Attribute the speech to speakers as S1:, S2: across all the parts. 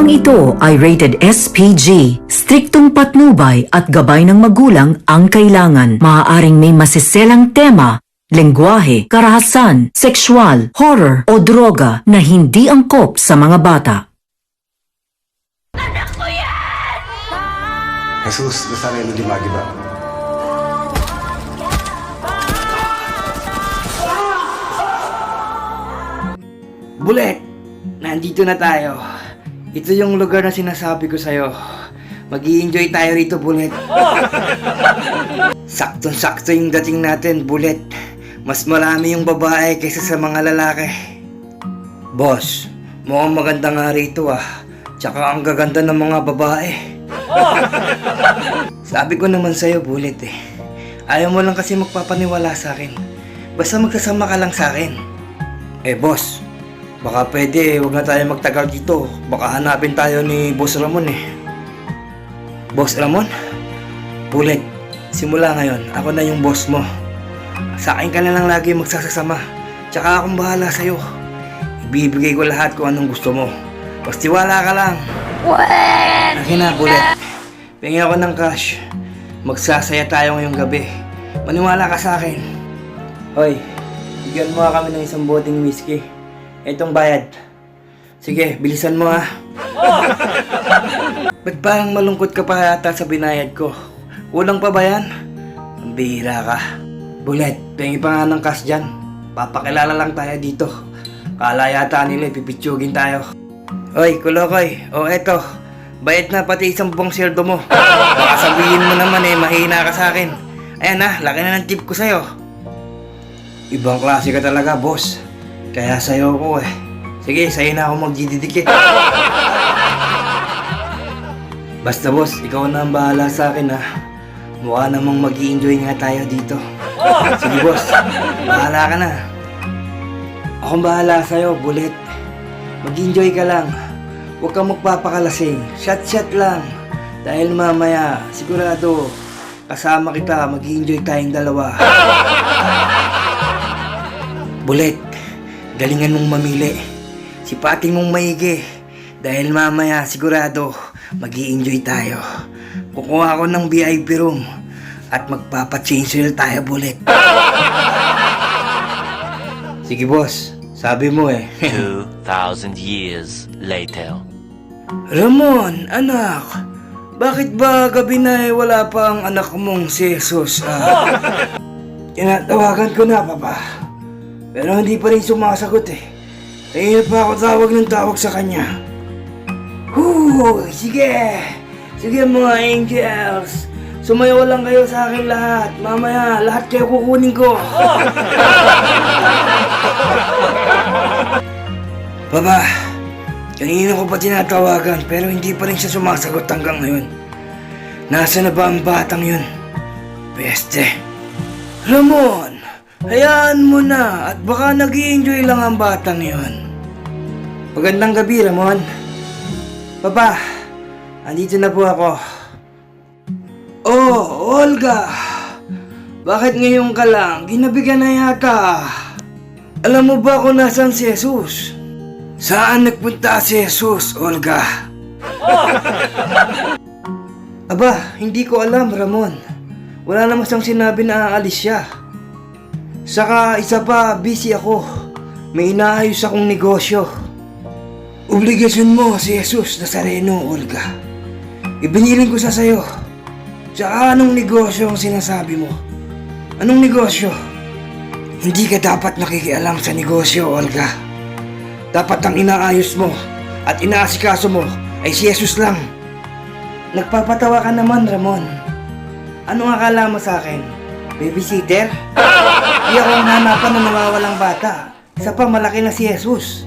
S1: Programang ito ay rated SPG. Striktong patnubay at gabay ng magulang ang kailangan. Maaaring may masiselang tema, lengguwahe, karahasan, sexual, horror o droga na hindi angkop sa mga bata.
S2: Jesus Nazareno di Magiba.
S3: Bullet! Nandito na tayo. Ito yung lugar na sinasabi ko sa'yo. Mag-i-enjoy tayo rito, Bullet. Saktong-sakto yung dating natin, Bullet. Mas marami yung babae kaysa sa mga lalaki. Boss, mukhang maganda nga rito ah. Tsaka ang gaganda ng mga babae. Sabi ko naman sa'yo, Bullet eh. Ayaw mo lang kasi magpapaniwala sa akin. Basta magsasama ka lang sa akin. Boss, baka pwede, huwag na tayo magtagal dito. Baka hanapin tayo ni Boss Ramon eh. Boss Ramon? Bullet, simula ngayon, ako na yung boss mo. Sa akin ka na lang lagi magsasasama. Tsaka akong bahala sa'yo. Ibibigay ko lahat kung anong gusto mo. Pastiwala ka lang. What? Akin na, Bullet. Pengi ako ng cash. Magsasaya tayo ngayong gabi. Maniwala ka sa akin. Hoy, bigyan mo kami ng isang boteng whiskey. Itong bayad. Sige, bilisan mo ha. Ba't parang malungkot ka pa yata sa binayad ko? Kulang pa ba yan? Ang bihira ka. Bullet, pengi pa nga ng cash dyan. Papakilala lang tayo dito. Kala yata nila ipipitsugin tayo. Hoy, Kulokoy. O eto, bayad na pati isang buong sweldo mo. Baka sabihin mo naman mahina ka sa akin. Ayan na, laki na ng tip ko sa'yo. Ibang klase ka talaga, boss. Kaya sa'yo ko eh. Sige, sa'yo na ako magdidikit. Basta boss, ikaw na ang bahala sa akin ha. Mukha namang mag-i-enjoy nga tayo dito. Sige boss, bahala ka na. Akong bahala sa'yo, Bullet. Mag-enjoy ka lang. Huwag kang magpapakalasing. Shot-shot lang. Dahil mamaya, sigurado, kasama kita, mag-enjoy tayong dalawa. Bullet, galingan mong mamili. Sipatin mong maigi. Dahil mamaya, sigurado, mag-i-enjoy tayo. Kukuha ako ng VIP room. At magpapa-change oil tayo, Bullet. Sige boss, sabi mo
S4: 2,000 years later.
S3: Ramon, anak, bakit ba gabi na wala pa ang anak mong si Jesus? Tinatawagan ko na, Papa. Pero hindi pa rin sumasagot eh. Kaya pa ako tawag ng tawag sa kanya. Sige! Sige mga angels! Sumayaw lang kayo sa akin lahat. Mamaya, lahat kayo kukunin ko. Papa, kanina ko pa tinatawagan pero hindi pa rin siya sumasagot hanggang ngayon. Nasaan na ba ang batang yun? Peste. Ramon, hayaan mo na at baka nag-i-enjoy lang ang batang yun. Magandang gabi, Ramon. Papa, andito na po ako. Oh, Olga! Bakit ngayon ka lang? Ginabi ka na yata. Alam mo ba kung nasaan si Jesus? Saan nagpunta si Jesus, Olga? Aba, hindi ko alam, Ramon. Wala naman siyang sinabi na aalis siya. Saka isa pa, busy ako. May inaayos akong negosyo. Obligasyon mo si Jesus Nazareno, Olga. Ibiniling ko sa sayo. Tsaka anong negosyo ang sinasabi mo? Anong negosyo? Hindi ka dapat nakikialam sa negosyo, Olga. Dapat ang inaayos mo at inaasikaso mo ay si Jesus lang. Nagpapatawa ka naman, Ramon. Anong akala mo sa akin? Babysitter? Di ako ang hanapan ng nawawalang bata. Isa pa malaki na si Jesus.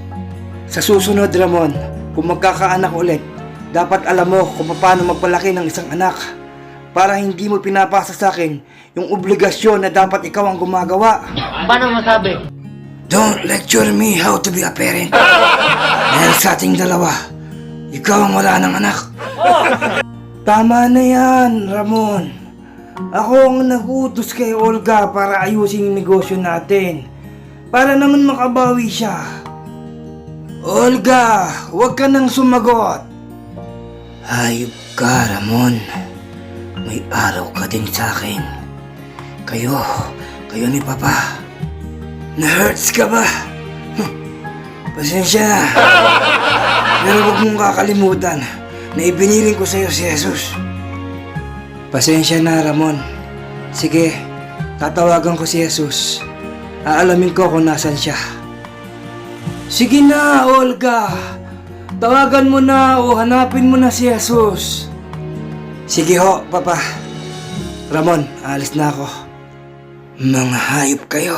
S3: Sa susunod, Ramon, kung magkakaanak ulit, dapat alam mo kung paano magpalaki ng isang anak. Para hindi mo pinapasa sa akin yung obligasyon na dapat ikaw ang gumagawa.
S5: Paano masabi?
S3: Don't lecture me how to be a parent. Dahil sa ating dalawa, ikaw ang wala ng anak. Tama na yan, Ramon. Ako ang nagutos kay Olga para ayusin yung negosyo natin. Para naman makabawi siya. Olga, huwag ka nang sumagot. Hayop ka, Ramon. May araw ka din sa akin. Kayo ni Papa. Na-hurts ka ba? Pasensya na. Pero huwag mong kakalimutan na ibiniling ko sa'yo si Jesus. Pasensya na, Ramon. Sige, tatawagan ko si Jesus. Aalamin ko kung nasan siya. Sige na, Olga. Tawagan mo na o hanapin mo na si Jesus. Sige ho, Papa. Ramon, alis na ako. Mga hayop kayo.